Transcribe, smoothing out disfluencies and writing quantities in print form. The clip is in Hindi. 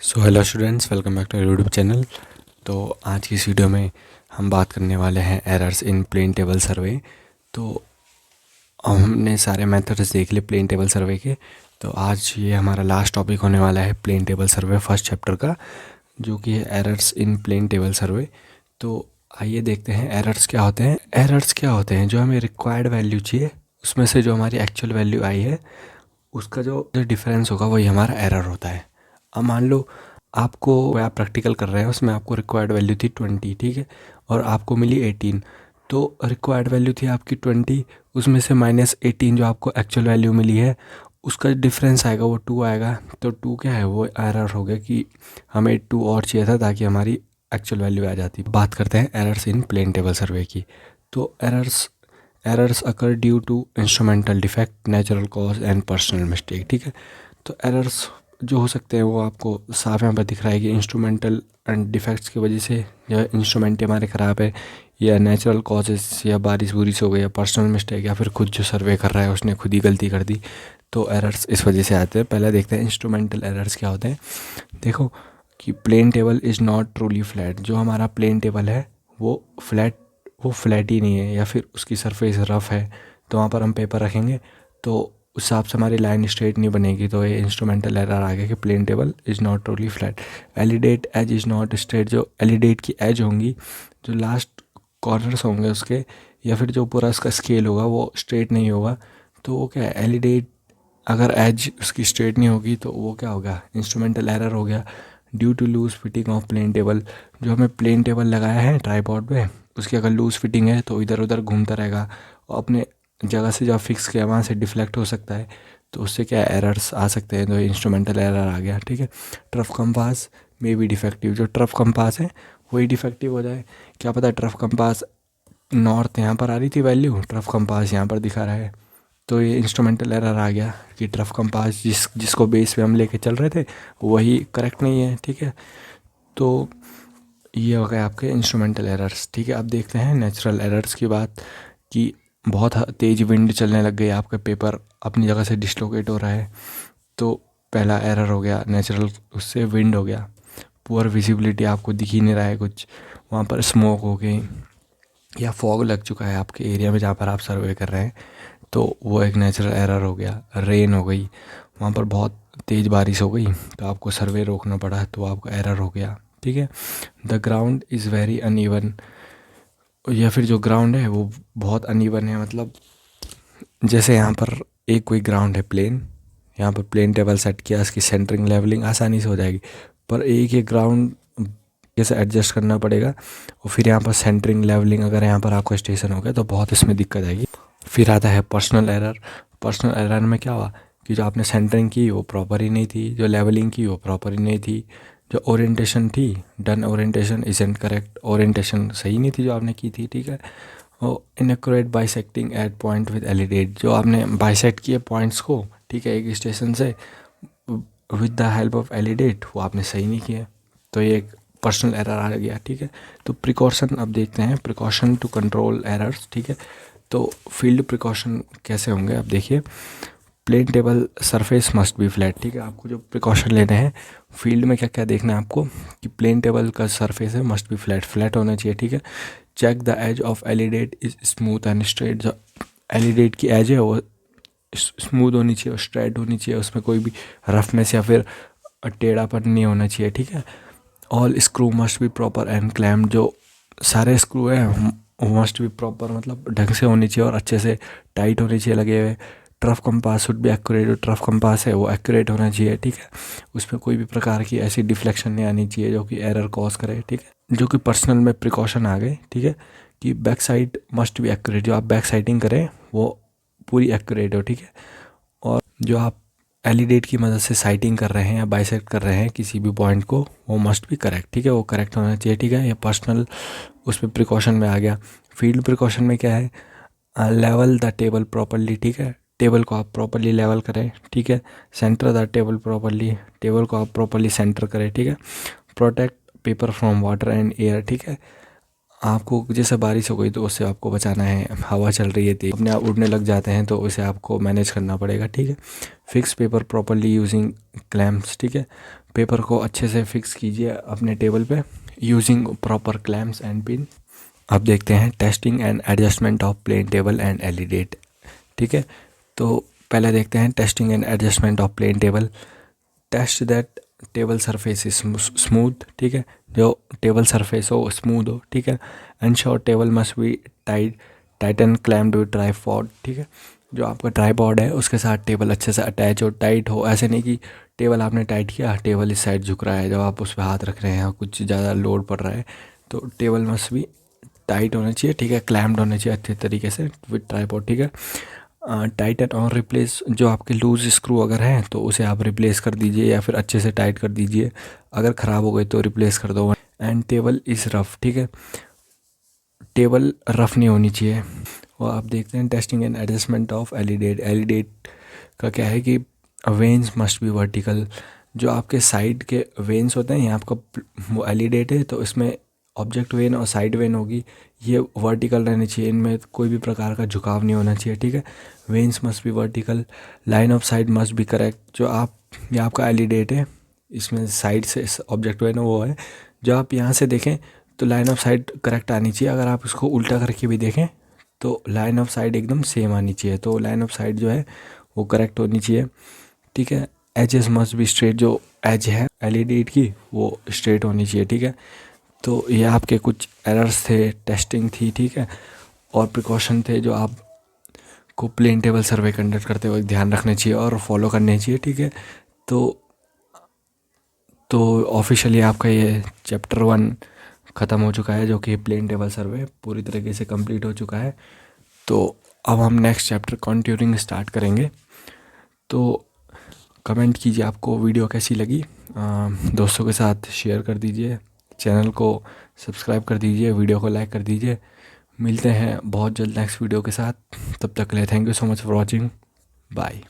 So hello students, welcome back to YouTube channel. तो आज की इस वीडियो में हम बात करने वाले हैं errors in plane table survey. तो हमने सारे मेथड्स देख लिए प्लेन टेबल सर्वे के। तो आज ये हमारा लास्ट टॉपिक होने वाला है plane table survey first chapter का, जो कि है errors in plane table survey. तो आइए देखते हैं एरर्स क्या होते हैं। एरर्स क्या होते हैं, जो हमें रिक्वायर्ड वैल्यू चाहिए उसमें से जो हमारी एक्चुअल वैल्यू आई है उसका जो डिफरेंस होगा वही हमारा एरर होता है। अब मान लो आपको आप प्रैक्टिकल कर रहे हैं, उसमें आपको रिक्वायर्ड वैल्यू थी 20, ठीक है, और आपको मिली 18। तो रिक्वायर्ड वैल्यू थी आपकी 20, उसमें से -18 जो आपको एक्चुअल वैल्यू मिली है उसका डिफरेंस आएगा वो 2 आएगा। तो 2 क्या है, वो एरर हो गया कि हमें 2 और चाहिए था ताकि हमारी एक्चुअल वैल्यू आ जाती। बात करते हैं errors in plane table survey की। तो errors occur due to instrumental defect, natural cause and personal mistake, ठीक है। तो एरर्स जो हो सकते हैं वो आपको साफ यहाँ पर दिख रहा है कि इंस्ट्रूमेंटल एंड डिफेक्ट्स की वजह से, या इंस्ट्रूमेंट हमारे ख़राब है, या नेचुरल कॉजेस, या बारिश बुरिश हो गई, या पर्सनल मिस्टेक, या फिर खुद जो सर्वे कर रहा है उसने खुद ही गलती कर दी। तो एरर्स इस वजह से आते हैं। पहले देखते हैं इंस्ट्रूमेंटल एरर्स क्या होते हैं। देखो कि plane table is not truly flat. जो हमारा प्लेन टेबल है वो फ्लैट ही नहीं है, या फिर उसकी सरफेस रफ़ है, तो वहाँ पर हम पेपर रखेंगे तो उस हिसाब से हमारी लाइन स्ट्रेट नहीं बनेगी। तो ये इंस्ट्रूमेंटल एरर आ गया कि plane table is not truly flat. Alidade edge is not straight. जो एलिडेट की एज होंगी, जो लास्ट कॉर्नर्स होंगे उसके, या फिर जो पूरा उसका स्केल होगा वो स्ट्रेट नहीं होगा। तो वो क्या है, एलिडेट अगर एज उसकी स्ट्रेट नहीं होगी तो वो क्या होगा, इंस्ट्रूमेंटल एरर हो गया। Due to loose fitting of plane table. जो हमें प्लेन टेबल लगाया है ट्राईपॉड पे, उसकी अगर लूज फिटिंग है तो इधर उधर घूमता रहेगा और अपने जगह से जब फिक्स किया वहाँ से डिफ्लेक्ट हो सकता है। तो उससे क्या एरर्स आ सकते हैं। तो इंस्ट्रूमेंटल एरर आ गया, ठीक है। ट्रफ कंपास में भी डिफेक्टिव। जो ट्रफ कंपास है वही डिफेक्टिव हो जाए। क्या पता ट्रफ कंपास नॉर्थ यहाँ पर आ रही थी वैल्यू, ट्रफ कंपास यहाँ पर दिखा रहा है, तो ये इंस्ट्रूमेंटल एरर आ गया कि ट्रफ कंपास जिसको बेस पे हम लेके चल रहे थे वही करेक्ट नहीं है, ठीक है। तो ये हो गए आपके इंस्ट्रूमेंटल एरर्स, ठीक है। अब देखते हैं नेचुरल एरर्स की बात, कि बहुत तेज़ विंड चलने लग गई, आपका पेपर अपनी जगह से डिस्लोकेट हो रहा है। तो पहला एरर हो गया नेचुरल, उससे विंड हो गया। पुअर विजिबिलिटी, आपको दिख ही नहीं रहा है कुछ, वहाँ पर स्मोक हो गई, या फॉग लग चुका है आपके एरिया में जहाँ पर आप सर्वे कर रहे हैं, तो वो एक नेचुरल एरर हो गया। रेन हो गई, वहाँ पर बहुत तेज़ बारिश हो गई तो आपको सर्वे रोकना पड़ा, तो आपका एरर हो गया, ठीक है। The ground is very uneven. या फिर जो ग्राउंड है वो बहुत अनइवन है, मतलब जैसे यहाँ पर एक कोई ग्राउंड है प्लेन, यहाँ पर प्लेन टेबल सेट किया, इसकी सेंटरिंग लेवलिंग आसानी से हो जाएगी, पर एक ही ग्राउंड जैसे एडजस्ट करना पड़ेगा। और फिर यहाँ पर सेंटरिंग लेवलिंग अगर यहाँ पर आपका स्टेशन हो गया तो बहुत इसमें दिक्कत आएगी। फिर आता है पर्सनल एरर। पर्सनल एरर में क्या हुआ कि जो आपने सेंटरिंग की वो प्रॉपर ही नहीं थी, जो लेवलिंग की वो प्रॉपर ही नहीं थी, जो ओरिएंटेशन थी, done orientation isn't correct, orientation सही नहीं थी जो आपने की थी, ठीक है। और inaccurate bisecting at point with alidade. जो आपने बाइसेक्ट किए पॉइंट्स को, ठीक है, एक स्टेशन से with the help of alidade, वो आपने सही नहीं किया, तो ये एक पर्सनल एरर आ गया, ठीक है। तो प्रिकॉशन अब देखते हैं, प्रिकॉशन टू कंट्रोल एरर्स, ठीक है। तो फील्ड प्रिकॉशन कैसे होंगे, अब देखिए। Plane table surface must be flat, ठीक है। आपको जो प्रिकॉशन लेने हैं फील्ड में क्या क्या देखना है आपको, कि प्लेन टेबल का सरफेस है मस्ट बी फ्लैट होना चाहिए, ठीक है। Check the edge of alidade is smooth and straight. जो एलिडेट की एज है वो स्मूथ होनी चाहिए और स्ट्रेट होनी चाहिए, उसमें कोई भी रफनेस या फिर टेढ़ापन नहीं होना चाहिए, ठीक है। All screw must be proper and clamp. जो सारे स्क्रू हैं वो मस्ट बी प्रॉपर, मतलब ढंग से होनी चाहिए और अच्छे से टाइट होने चाहिए लगे हुए। Trough compass should be accurate. जो ट्रफ कंपास है वो एक्यूरेट होना चाहिए, ठीक है। उसमें कोई भी प्रकार की ऐसी डिफ्लेक्शन नहीं आनी चाहिए जो कि एरर कॉज करे, ठीक है। जो कि पर्सनल में प्रिकॉशन आ गए, ठीक है, कि back side must be accurate. जो आप बैक साइडिंग करें वो पूरी एक्यूरेट हो, ठीक है। और जो आप एलिडेट की मदद से साइटिंग कर रहे हैं या बाइसेक्ट कर रहे हैं किसी भी पॉइंट को, वो मस्ट बी करेक्ट, ठीक है, वो करेक्ट होना चाहिए, ठीक है। ये पर्सनल उसमें प्रिकॉशन में आ गया। फील्ड प्रिकॉशन में क्या है, लेवल द टेबल प्रॉपरली, ठीक है, टेबल को आप प्रॉपरली लेवल करें, ठीक है। Centre the table properly, table को आप प्रॉपरली सेंटर करें, ठीक है। Protect paper from water and air, ठीक है। आपको जैसे बारिश हो गई तो उससे आपको बचाना है, हवा चल रही है तेज, अपने आप उड़ने लग जाते हैं तो उसे आपको मैनेज करना पड़ेगा, ठीक है। Fix paper properly using clamps, ठीक है। पेपर को अच्छे से फिक्स कीजिए अपने टेबल पे using proper clamps and pin. अब देखते हैं testing and adjustment of plane table and alidade. ठीक है, तो पहले देखते हैं testing and adjustment of plane table. Test that table surface is smooth. ठीक है, जो टेबल सरफेस हो स्मूथ हो। ठीक है, ensure table must be Titan clamped with tripod. ठीक है, जो आपका ट्राइपॉड है उसके साथ टेबल अच्छे से अटैच हो, टाइट हो। ऐसे नहीं कि टेबल आपने टाइट किया, टेबल इस साइड झुक रहा है, जब आप उस पर हाथ रख रहे हैं कुछ ज़्यादा लोड पड़ रहा है, तो टेबल मस्ट भी टाइट होना चाहिए। ठीक है, क्लैम्प्ड होना चाहिए अच्छे तरीके से विद ट्राइपॉड। ठीक है, टाइटन और रिप्लेस, जो आपके लूज स्क्रू अगर हैं तो उसे आप रिप्लेस कर दीजिए या फिर अच्छे से टाइट कर दीजिए। अगर ख़राब हो गई तो रिप्लेस कर दो। And table is rough. ठीक है, टेबल रफ़ नहीं होनी चाहिए। और आप देखते हैं testing and adjustment of alidade. Alidade का क्या है कि वेन्स मस्ट बी वर्टिकल। जो आपके साइड के वेन्स होते हैं, ये आपका वो एलिडेट है तो इसमें ऑब्जेक्ट वेन और साइड वेन होगी, ये वर्टिकल रहनी चाहिए, इनमें कोई भी प्रकार का झुकाव नहीं होना चाहिए। ठीक है, veins must be vertical, line of side must be correct. जो आप, ये आपका एलिडेट है, इसमें साइड से ऑब्जेक्ट वेन वो है, जो आप यहाँ से देखें तो लाइन ऑफ साइड करेक्ट आनी चाहिए। अगर आप इसको उल्टा करके भी देखें तो लाइन ऑफ साइड एकदम सेम आनी चाहिए। तो लाइन ऑफ साइड जो है वो करेक्ट होनी चाहिए। ठीक है, एजेस मस्ट बी स्ट्रेट, जो एज है एलिडेट की वो स्ट्रेट होनी चाहिए। ठीक है, तो ये आपके कुछ एरर्स थे, टेस्टिंग थी। ठीक है, और प्रिकॉशन थे जो आपको प्लेन टेबल सर्वे कंडक्ट करते वक्त ध्यान रखने चाहिए और फॉलो करने चाहिए। ठीक है, तो ऑफिशियली आपका ये चैप्टर 1 ख़त्म हो चुका है, जो कि प्लेन टेबल सर्वे पूरी तरीके से कंप्लीट हो चुका है। तो अब हम नेक्स्ट चैप्टर कॉन्टूरिंग स्टार्ट करेंगे। तो कमेंट कीजिए आपको वीडियो कैसी लगी, दोस्तों के साथ शेयर कर दीजिए, चैनल को सब्सक्राइब कर दीजिए, वीडियो को लाइक कर दीजिए। मिलते हैं बहुत जल्द नेक्स्ट वीडियो के साथ, तब तक के लिए thank you so much for watching, bye.